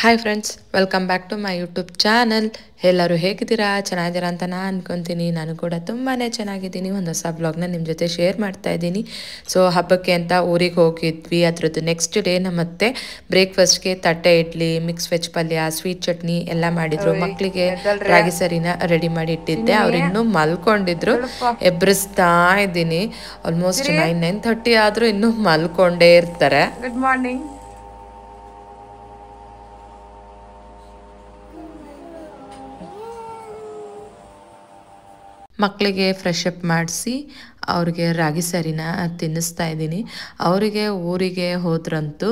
Hi friends, welcome back to my YouTube channel. ಎಲ್ಲರೂ ಹೇಗಿದ್ದೀರಾ? ಚೆನ್ನಾಗಿದ್ದೀರಾ ಅಂತ ನಾನು ಅನ್ಕೊತೀನಿ. ನಾನು ಕೂಡ ತುಂಬಾ ಚೆನ್ನಾಗಿದ್ದೀನಿ. ಒಂದು ಹೊಸ ಬ್ಲಾಗ್ನ ನಿಮ್ಮ ಜೊತೆ ಶೇರ್ ಮಾಡ್ತಾ ಇದ್ದೀನಿ. ಸೊ ಹಬ್ಬಕ್ಕೆ ಅಂತ ಊರಿಗೆ ಹೋಗಿದ್ವಿ. ಅದರದ್ದು ನೆಕ್ಸ್ಟ್ ಡೇ ನಮ್ಮತ್ತೆ ಬ್ರೇಕ್ಫಾಸ್ಟ್ಗೆ ತಟ್ಟೆ ಇಡ್ಲಿ, ಮಿಕ್ಸ್ ವೆಜ್ ಪಲ್ಯ, ಸ್ವೀಟ್ ಚಟ್ನಿ ಎಲ್ಲ ಮಾಡಿದ್ರು. ಮಕ್ಕಳಿಗೆ ರಾಗಿ ಸರಿನ ರೆಡಿ ಮಾಡಿ ಇಟ್ಟಿದ್ದೆ. ಅವ್ರು ಇನ್ನೂ ಮಲ್ಕೊಂಡಿದ್ರು. ಎಬ್ಬರಿಸ್ತಾ ಇದ್ದೀನಿ. ಆಲ್ಮೋಸ್ಟ್ 9:30 ಆದರೂ ಇನ್ನೂ ಮಲ್ಕೊಂಡೇ ಇರ್ತಾರೆ. Good morning. ಮಕ್ಕಳಿಗೆ ಫ್ರೆಶ್ ಅಪ್ ಮಾಡಿಸಿ ಅವ್ರಿಗೆ ರಾಗಿ ಸರಿನ ತಿನ್ನಿಸ್ತಾ ಇದ್ದೀನಿ. ಅವರಿಗೆ ಊರಿಗೆ ಹೋದ್ರಂತೂ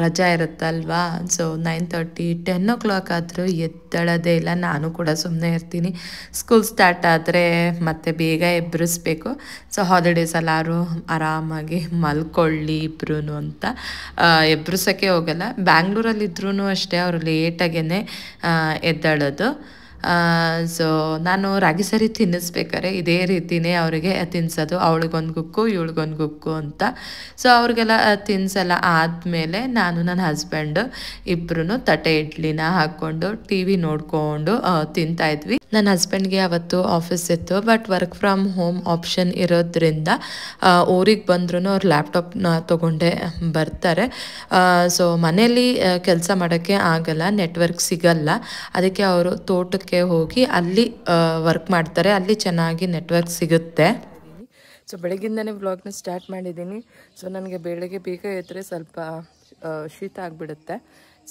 ರಜಾ ಇರುತ್ತಲ್ವಾ. ಸೊ 9:30 10 o'clock ಆದರೂ ಎದ್ದೇಳೋದೇ ಇಲ್ಲ. ನಾನು ಕೂಡ ಸುಮ್ಮನೆ ಇರ್ತೀನಿ. ಸ್ಕೂಲ್ ಸ್ಟಾರ್ಟ್ ಆದರೆ ಮತ್ತೆ ಬೇಗ ಎಬ್ಬರಿಸ್ಬೇಕು. ಸೊ ಹಾಲಿಡೇಸ್ ಎಲ್ಲರೂ ಆರಾಮಾಗಿ ಮಲ್ಕೊಳ್ಳಿ ಇಬ್ರು ಅಂತ ಎಬ್ಬರಿಸೋಕ್ಕೆ ಹೋಗಲ್ಲ. ಬ್ಯಾಂಗ್ಳೂರಲ್ಲಿದ್ರೂ ಅಷ್ಟೇ ಅವರು ಲೇಟಾಗೇ ಎದ್ದೇಳೋದು. ಸೊ ನಾನು ರಾಗಿ ಸರಿ ತಿನ್ನಿಸ್ಬೇಕಾರೆ ಇದೇ ರೀತಿಯೇ ಅವರಿಗೆ ತಿನ್ನಿಸೋದು. ಅವಳಿಗೊಂದು ಗುಕ್ಕು ಇವಳಿಗೊಂದು ಗುಕ್ಕು ಅಂತ. ಸೊ ಅವ್ರಿಗೆಲ್ಲ ತಿನ್ಸೆಲ್ಲ ಆದಮೇಲೆ ನಾನು ನನ್ನ ಹಸ್ಬೆಂಡು ಇಬ್ಬರೂ ತಟ್ಟೆ ಇಡ್ಲಿನ ಹಾಕ್ಕೊಂಡು ಟಿ ವಿ ನೋಡಿಕೊಂಡು ತಿಂತಾಯಿದ್ವಿ. ನನ್ನ ಹಸ್ಬೆಂಡ್ಗೆ ಅವತ್ತು ಆಫೀಸ್ ಇತ್ತು, but work from home option ಇರೋದ್ರಿಂದ ಊರಿಗೆ ಬಂದ್ರೂ ಅವ್ರು ಲ್ಯಾಪ್ಟಾಪ್ನ ತೊಗೊಂಡೇ ಬರ್ತಾರೆ. ಸೊ ಮನೇಲಿ ಕೆಲಸ ಮಾಡೋಕ್ಕೆ ಆಗಲ್ಲ, ನೆಟ್ವರ್ಕ್ ಸಿಗಲ್ಲ. ಅದಕ್ಕೆ ಅವರು ತೋಟಕ್ಕೆ ಹೋಗಿ ಅಲ್ಲಿ ವರ್ಕ್ ಮಾಡ್ತಾರೆ. ಅಲ್ಲಿ ಚೆನ್ನಾಗಿ ನೆಟ್ವರ್ಕ್ ಸಿಗುತ್ತೆ. ಸೊ ಬೆಳಗ್ಗಿಂದನೇ ವ್ಲಾಗ್ನ ಸ್ಟಾರ್ಟ್ ಮಾಡಿದ್ದೀನಿ. ಸೊ ನನಗೆ ಬೆಳಗ್ಗೆ ಬೇಗ ಎದ್ದರೆ ಸ್ವಲ್ಪ ಶೀತ ಆಗಿಬಿಡುತ್ತೆ.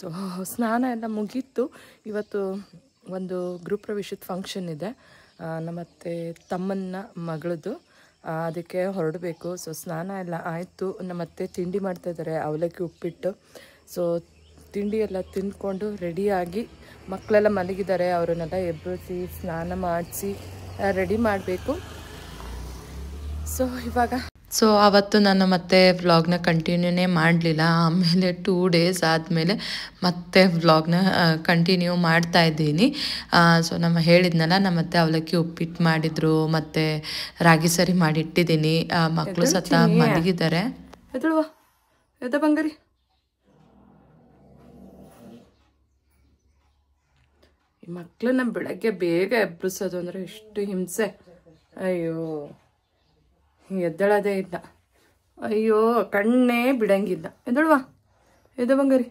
ಸೊ ಸ್ನಾನ ಎಲ್ಲ ಮುಗೀತು. ಇವತ್ತು ಒಂದು ಗೃಹ ಪ್ರವೇಶದ ಫಂಕ್ಷನ್ ಇದೆ, ನಮ್ಮತ್ತೆ ತಮ್ಮನ ಮಗಳದು. ಅದಕ್ಕೆ ಹೊರಡಬೇಕು. ಸೊ ಸ್ನಾನ ಎಲ್ಲ ಆಯಿತು. ನಮ್ಮತ್ತೆ ತಿಂಡಿ ಮಾಡ್ತಾಯಿದ್ದಾರೆ, ಅವಲಕ್ಕಿ ಉಪ್ಪಿಟ್ಟು. ಸೊ ತಿಂಡಿ ಎಲ್ಲ ತಿಂದ್ಕೊಂಡು ರೆಡಿಯಾಗಿ ಮಕ್ಕಳೆಲ್ಲ ಮಲಗಿದ್ದಾರೆ. ಅವರನ್ನೆಲ್ಲ ಎಬ್ಬರಿಸಿ ಸ್ನಾನ ಮಾಡಿಸಿ ರೆಡಿ ಮಾಡಬೇಕು. ಸೊ ಇವಾಗ ಅವತ್ತು ನಾನು ಮತ್ತೆ ವ್ಲಾಗ್ನ ಕಂಟಿನ್ಯೂನೇ ಮಾಡಲಿಲ್ಲ. ಆಮೇಲೆ 2 days ಆದಮೇಲೆ ಮತ್ತೆ ವ್ಲಾಗ್ನ ಕಂಟಿನ್ಯೂ ಮಾಡ್ತಾ ಇದ್ದೀನಿ. ಸೊ ಹೇಳಿದ್ನಲ್ಲ, ನಮ್ಮತ್ತೆ ಅವಲಕ್ಕಿ ಉಪ್ಪಿಟ್ಟು ಮಾಡಿದರು, ಮತ್ತು ರಾಗಿ ಸರಿ ಮಾಡಿಟ್ಟಿದ್ದೀನಿ. ಮಕ್ಕಳು ಸತ ಮಲಗಿದ್ದಾರೆ. ಎದಳುವ ಎದ ಬಂಗಾರಿ. ಈ ಮಕ್ಕಳನ್ನ ಬೆಳಗ್ಗೆ ಬೇಗ ಎಬ್ಬರಿಸೋದು ಅಂದರೆ ಎಷ್ಟು ಹಿಂಸೆ. ಅಯ್ಯೋ, ಎದ್ದೇಳೋದೇ ಇಲ್ಲ. ಅಯ್ಯೋ, ಕಣ್ಣೇ ಬಿಡಂಗಿಲ್ಲ. ಎದ್ದೇಳುವ ಎದ ಬಂಗಾರಿ,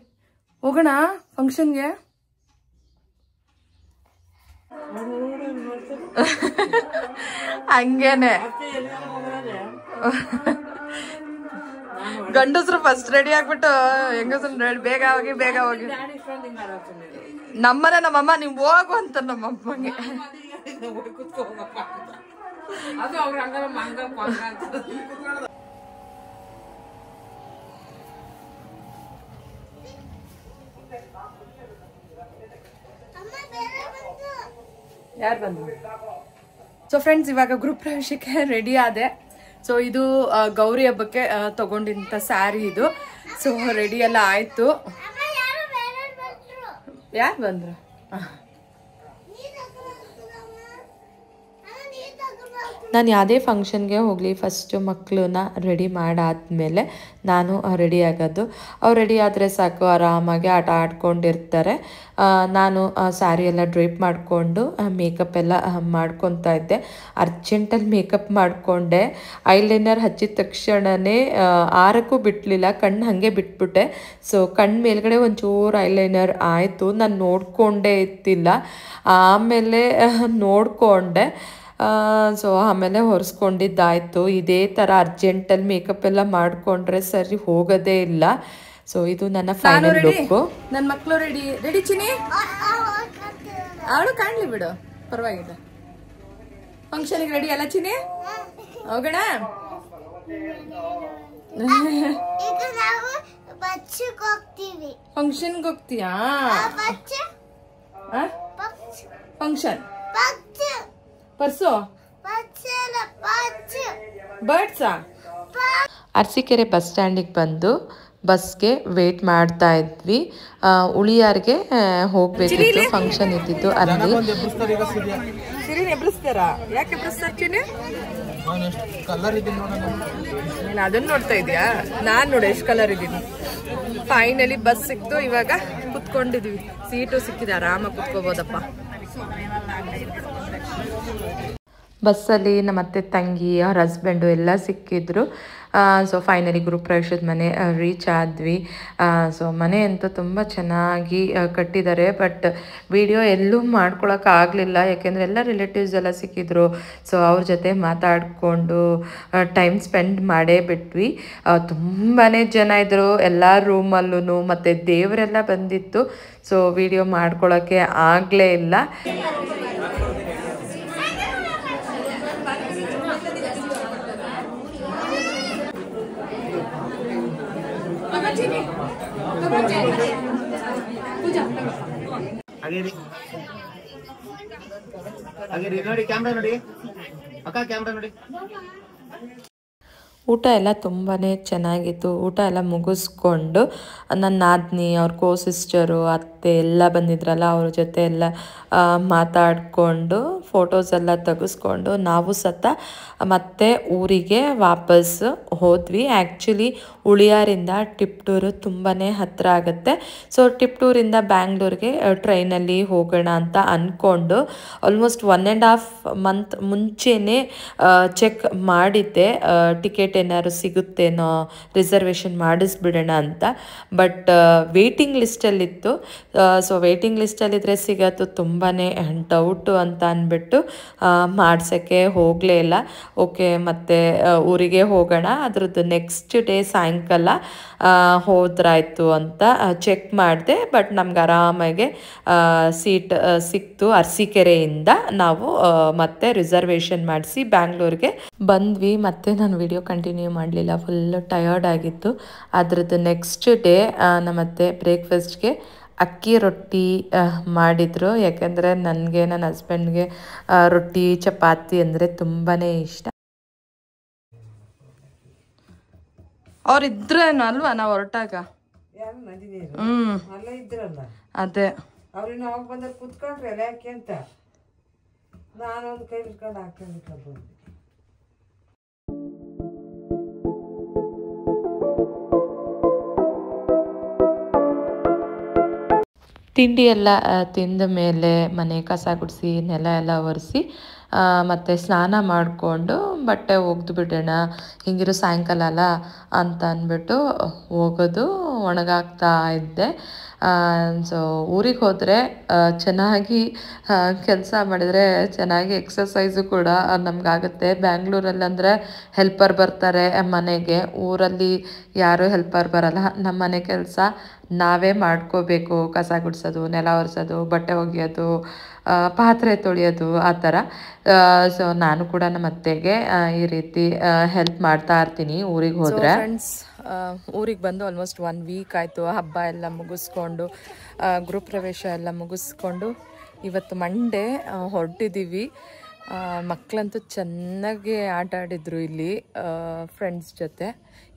ಹೋಗೋಣ ಫಂಕ್ಷನ್ಗೆ. ಹಂಗೇನೆ ಗಂಡಸ್ರು ಫಸ್ಟ್ ರೆಡಿ ಆಗ್ಬಿಟ್ಟು ಹೆಂಗಸ್ರು ಬೇಗ ಹೋಗಿ ಬೇಗ ಹೋಗಿ. ನಮ್ಮನೆ ನಮ್ಮಮ್ಮ ನೀವು ಹೋಗು ಅಂತ ನಮ್ಮಮ್ಮಗೆ. ಯಾರು ಬಂದ್ರು? ಸೊ ಫ್ರೆಂಡ್ಸ್, ಇವಾಗ ಗ್ರೂಪ್ ಪ್ರವೇಶಕ್ಕೆ ರೆಡಿ ಆದೆ. ಸೊ ಇದು ಗೌರಿ ಹಬ್ಬಕ್ಕೆ ತಗೊಂಡಿಂತ ಸ್ಯಾರಿ ಇದು. ಸೊ ರೆಡಿ ಎಲ್ಲ ಆಯ್ತು. ಯಾರು ಬಂದ್ರು? ನಾನು ಯಾವುದೇ ಫಂಕ್ಷನ್ಗೆ ಹೋಗಲಿ ಫಸ್ಟು ಮಕ್ಕಳನ್ನ ರೆಡಿ ಮಾಡಾದ್ಮೇಲೆ ನಾನು ರೆಡಿ ಆಗೋದು. ಅವ್ರು ರೆಡಿ ಆದರೆ ಸಾಕು, ಆರಾಮಾಗಿ ಆಟ ಆಡ್ಕೊಂಡಿರ್ತಾರೆ. ನಾನು ಸ್ಯಾರಿ ಎಲ್ಲ ಡ್ರೇಪ್ ಮಾಡಿಕೊಂಡು ಮೇಕಪ್ ಎಲ್ಲ ಮಾಡ್ಕೊತಾ ಇದ್ದೆ. ಅರ್ಜೆಂಟಲ್ಲಿ ಮೇಕಪ್ ಮಾಡಿಕೊಂಡೆ. ಐಲೈನರ್ ಹಚ್ಚಿದ ತಕ್ಷಣವೇ ಆರಕ್ಕೂ ಬಿಡಲಿಲ್ಲ, ಕಣ್ಣು ಹಾಗೆ ಬಿಟ್ಬಿಟ್ಟೆ. ಸೊ ಕಣ್ಣು ಮೇಲ್ಗಡೆ ಒಂಚೂರು ಐಲೈನರ್ ಆಯಿತು. ನಾನು ನೋಡಿಕೊಂಡೇ ಇತ್ತಿಲ್ಲ, ಆಮೇಲೆ ನೋಡಿಕೊಂಡೆ. ಸೊ ಆಮೇಲೆ ಹೊರಿಸ್ಕೊಂಡಿದ್ದಾಯಿತು. ಇದೇ ಥರ ಅರ್ಜೆಂಟಲ್ಲಿ ಮೇಕಪ್ ಎಲ್ಲ ಮಾಡಿಕೊಂಡ್ರೆ ಸರಿ ಹೋಗೋದೇ ಇಲ್ಲ. ಸೊ ಇದು ನನ್ನ ಫೈನಲ್ ಲುಕ್ಕು. ನನ್ನ ಮಕ್ಕಳು ರೆಡಿ ರೆಡಿ ಚಿನಿ, ಅವಳು ಕಾಣ್ಲಿ ಬಿಡು, ಪರವಾಗಿಲ್ಲ. ಫಂಕ್ಷನ್ಗೆ ರೆಡಿ ಅಲ್ಲ ಚಿನಿ? ಹೋಗೋಣ. ಫಂಕ್ಷನ್ಗೆ ಹೋಗ್ತೀಯಾ? ಫಂಕ್ಷನ್ ಪರ್ಸು ಬರ್ಡ್ಸಾ? ಅರಸೀಕೆರೆ ಬಸ್ ಸ್ಟ್ಯಾಂಡಿಗೆ ಬಂದು ಬಸ್ಗೆ ವೇಟ್ ಮಾಡ್ತಾ ಇದ್ವಿ. ಉಳಿಯಾರ್ಗೆ ಹೋಗ್ಬೇಕಿತ್ತು, ಫಂಕ್ಷನ್ ಇದ್ದಿದ್ದು ಅಲ್ಲಿ. ನೀನು ಅದನ್ನು ನೋಡ್ತಾ ಇದೀಯಾ? ನಾನು ನೋಡಿ ಎಷ್ಟು ಕಲರ್ ಇದ್ದೀನಿ. ಫೈನಲಿ ಬಸ್ ಸಿಕ್ತು, ಇವಾಗ ಕುತ್ಕೊಂಡಿದ್ವಿ. ಸೀಟು ಸಿಕ್ಕಿದೆ, ಆರಾಮಾಗಿ ಕುತ್ಕೋಬೋದಪ್ಪ. ಬಸ್ಸಲ್ಲಿ ನಮ್ಮ ಅತ್ತೆ ತಂಗಿ ಅವ್ರ ಹಸ್ಬೆಂಡು ಎಲ್ಲ ಸಿಕ್ಕಿದ್ರು. ಸೊ ಫೈನಲಿ ಗೃಹಪ್ರವೇಶದ ಮನೆ ರೀಚ್ ಆದ್ವಿ. ಸೊ ಮನೆ ಅಂತೂ ತುಂಬ ಚೆನ್ನಾಗಿ ಕಟ್ಟಿದ್ದಾರೆ. ಬಟ್ ವಿಡಿಯೋ ಎಲ್ಲೂ ಮಾಡ್ಕೊಳಕ್ಕಾಗಲಿಲ್ಲ, ಯಾಕೆಂದರೆ ಎಲ್ಲ ರಿಲೇಟಿವ್ಸ್ ಎಲ್ಲ ಸಿಕ್ಕಿದ್ರು. ಸೊ ಅವ್ರ ಜೊತೆ ಮಾತಾಡಿಕೊಂಡು ಟೈಮ್ ಸ್ಪೆಂಡ್ ಮಾಡೇ ಬಿಟ್ವಿ. ತುಂಬಾ ಜನ ಇದ್ದರು ಎಲ್ಲ ರೂಮಲ್ಲೂ, ಮತ್ತು ದೇವರೆಲ್ಲ ಬಂದಿತ್ತು. ಸೊ ವಿಡಿಯೋ ಮಾಡ್ಕೊಳ್ಳೋಕ್ಕೆ ಆಗಲೇ ಇಲ್ಲ. ನೋಡಿ ಕ್ಯಾಮ್ರಾ ನೋಡಿ ಅಕ್ಕ, ಕ್ಯಾಮ್ರಾ ನೋಡಿ. ಊಟ ಎಲ್ಲ ತುಂಬಾ ಚೆನ್ನಾಗಿತ್ತು. ಊಟ ಎಲ್ಲ ಮುಗಿಸ್ಕೊಂಡು ನನ್ನ ನಾದಿನಿ, ಅವ್ರ ಕೋ ಸಿಸ್ಟರು, ಅತ್ತೆ ಎಲ್ಲ ಬಂದಿದ್ರಲ್ಲ, ಅವ್ರ ಜೊತೆ ಎಲ್ಲ ಮಾತಾಡಿಕೊಂಡು ಫೋಟೋಸ್ ಎಲ್ಲ ತೆಗೆಸ್ಕೊಂಡು ನಾವು ಸತ ಮತ್ತೆ ಊರಿಗೆ ವಾಪಸ್ ಹೋದ್ವಿ. ಆ್ಯಕ್ಚುಲಿ ಉಳಿಯಾರಿಂದ ಟಿಪ್ಟೂರು ತುಂಬಾ ಹತ್ತಿರ ಆಗುತ್ತೆ. ಸೊ ಟಿಪ್ಟೂರಿಂದ ಬ್ಯಾಂಗ್ಳೂರಿಗೆ ಟ್ರೈನಲ್ಲಿ ಹೋಗೋಣ ಅಂತ ಅಂದ್ಕೊಂಡು ಆಲ್ಮೋಸ್ಟ್ 1.5 ಮಂತ್ ಮುಂಚೆನೇ ಚೆಕ್ ಮಾಡಿದ್ದೆ, ಟಿಕೆಟ್ ಏನಾದ್ರು ಸಿಗುತ್ತೇನೋ, ರಿಸರ್ವೇಷನ್ ಮಾಡಿಸ್ಬಿಡೋಣ ಅಂತ. ಬಟ್ ವೇಟಿಂಗ್ ಲಿಸ್ಟಲ್ಲಿತ್ತು. ಸೊ ವೇಟಿಂಗ್ ಲಿಸ್ಟಲ್ಲಿದ್ದರೆ ಸಿಗೋದು ತುಂಬಾ ಡೌಟು ಅಂತ ಅಂದ್ಬಿಟ್ಟು ಮಾಡ್ಸೋಕ್ಕೆ ಹೋಗಲೇ ಇಲ್ಲ. ಓಕೆ ಮತ್ತೆ ಊರಿಗೆ ಹೋಗೋಣ, ಅದ್ರದ್ದು ನೆಕ್ಸ್ಟ್ ಡೇ ಸಾಯಂಕಾಲ ಹೋದ್ರಾಯ್ತು ಅಂತ ಚೆಕ್ ಮಾಡಿದೆ. ಬಟ್ ನಮ್ಗೆ ಆರಾಮಾಗೆ ಸೀಟ್ ಸಿಕ್ತು. ಅರಸೀಕೆರೆಯಿಂದ ನಾವು ಮತ್ತೆ ರಿಸರ್ವೇಷನ್ ಮಾಡಿಸಿ ಬ್ಯಾಂಗ್ಳೂರಿಗೆ ಬಂದ್ವಿ. ಮತ್ತೆ ನಾನು ವಿಡಿಯೋ ಕಂಟಿನ್ಯೂ ಮಾಡಲಿಲ್ಲ, ಫುಲ್ ಟಯರ್ಡ್ ಆಗಿತ್ತು. ಅದ್ರದ್ದು ನೆಕ್ಸ್ಟ್ ಡೇ ನಮ್ಮತ್ತೆ ಬ್ರೇಕ್ಫಾಸ್ಟ್ಗೆ ಅಕ್ಕಿ ರೊಟ್ಟಿ ಮಾಡಿದರು. ಯಾಕೆಂದರೆ ನನಗೆ, ನನ್ನ ಹಸ್ಬೆಂಡ್ಗೆ ರೊಟ್ಟಿ ಚಪಾತಿ ಅಂದರೆ ತುಂಬಾ ಇಷ್ಟ. ಅವ್ರಿದ್ರೇನು ಅಲ್ವಾ ನಾವು ಹೊರಟಾಗ? ಅದೇ ಅವ್ರಿನ್ನ ಅವಾಗ ಬಂದಾಗ ಕುತ್ಕೊಂಡ್ರೆ ಯಾಕೆ ಅಂತ ನಾನೊಂದು ಕೈ ಇಟ್ಕೊಂಡು ಹಾಕೊಂಡು ತಿಂಡಿ ಎಲ್ಲ ತಿಂದ ಮೇಲೆ ಮನೆ ಕಸ ಗುಡಿಸಿ ನೆಲ ಎಲ್ಲ ಒರೆಸಿ ಮತ್ತು ಸ್ನಾನ ಮಾಡಿಕೊಂಡು ಬಟ್ಟೆ ಒಗೆದು ಬಿಡೋಣ, ಹಿಂಗಿರೋ ಸಾಯಂಕಾಲ ಅಲ್ಲ ಅಂತ ಅಂದ್ಬಿಟ್ಟು ಹೋಗೋದು ಒಣಗಾಕ್ತಾ ಇದ್ದೆ. ಸೊ ಊರಿಗೆ ಹೋದರೆ ಚೆನ್ನಾಗಿ ಕೆಲಸ ಮಾಡಿದರೆ ಚೆನ್ನಾಗಿ ಎಕ್ಸಸೈಸು ಕೂಡ ನಮಗಾಗುತ್ತೆ. ಬ್ಯಾಂಗ್ಳೂರಲ್ಲಂದರೆ ಹೆಲ್ಪರ್ ಬರ್ತಾರೆ ಮನೆಗೆ, ಊರಲ್ಲಿ ಯಾರೂ ಹೆಲ್ಪರ್ ಬರಲ್ಲ. ನಮ್ಮ ಮನೆ ಕೆಲಸ ನಾವೇ ಮಾಡ್ಕೋಬೇಕು. ಕಸ ಗುಡಿಸೋದು, ನೆಲ ಒರೆಸೋದು, ಬಟ್ಟೆ ಒಗೆಯೋದು, ಪಾತ್ರೆ ತೊಳೆಯೋದು, ಆ ಥರ. ಸೊ ನಾನು ಕೂಡ ನಮ್ಮ ಅತ್ತೆಗೆ ಈ ರೀತಿ ಹೆಲ್ಪ್ ಮಾಡ್ತಾ ಇರ್ತೀನಿ ಊರಿಗೆ ಹೋದರೆ. ಫ್ರೆಂಡ್ಸ್, ಊರಿಗೆ ಬಂದು ಆಲ್ಮೋಸ್ಟ್ 1 ವೀಕ್ ಆಯಿತು. ಹಬ್ಬ ಎಲ್ಲ ಮುಗಿಸ್ಕೊಂಡು, ಗೃಹಪ್ರವೇಶ ಎಲ್ಲ ಮುಗಿಸ್ಕೊಂಡು ಇವತ್ತು ಮಂಡೇ ಹೊರಟಿದ್ದೀವಿ. ಮಕ್ಕಳಂತೂ ಚೆನ್ನಾಗಿ ಆಟ ಆಡಿದರು ಇಲ್ಲಿ ಫ್ರೆಂಡ್ಸ್ ಜೊತೆ.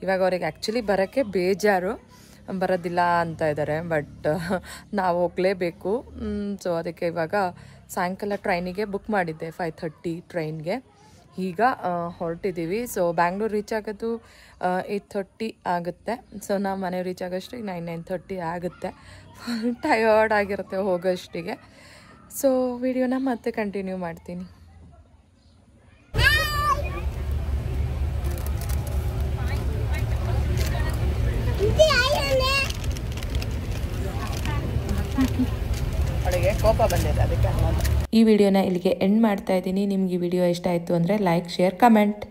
ಇವಾಗ ಅವ್ರಿಗೆ ಆ್ಯಕ್ಚುಲಿ ಬರೋಕ್ಕೆ ಬೇಜಾರು, ಬರೋದಿಲ್ಲ ಅಂತ ಇದ್ದಾರೆ. ಬಟ್ ನಾವು ಹೋಗಲೇಬೇಕು. ಸೊ ಅದಕ್ಕೆ ಇವಾಗ ಸಾಯಂಕಾಲ ಟ್ರೈನಿಗೆ ಬುಕ್ ಮಾಡಿದ್ದೆ, 5:30 ಟ್ರೈನ್ಗೆ. ಈಗ ಹೊರಟಿದ್ದೀವಿ. ಸೊ ಬ್ಯಾಂಗ್ಳೂರು ರೀಚ್ ಆಗೋದು 8:30 ಆಗುತ್ತೆ. ಸೊ ನಾವು ಮನೆ ರೀಚ್ ಆಗೋಷ್ಟಿಗೆ 9:30 ಆಗುತ್ತೆ. ಟಯರ್ಡ್ ಆಗಿರುತ್ತೆ ಹೋಗೋಷ್ಟಿಗೆ. ಸೊ ವಿಡಿಯೋನ ಮತ್ತೆ ಕಂಟಿನ್ಯೂ ಮಾಡ್ತೀನಿ. ಕೋಪ ಬಂದಿದೆ, ಅದಕ್ಕೆ ಈ ವಿಡಿಯೋನ ಇಲ್ಲಿಗೆ ಎಂಡ್ ಮಾಡ್ತಾ ಇದ್ದೀನಿ. ನಿಮ್ಗೆ ಈ ವಿಡಿಯೋ ಇಷ್ಟ ಆಯಿತು ಅಂದರೆ ಲೈಕ್, ಶೇರ್, ಕಮೆಂಟ್.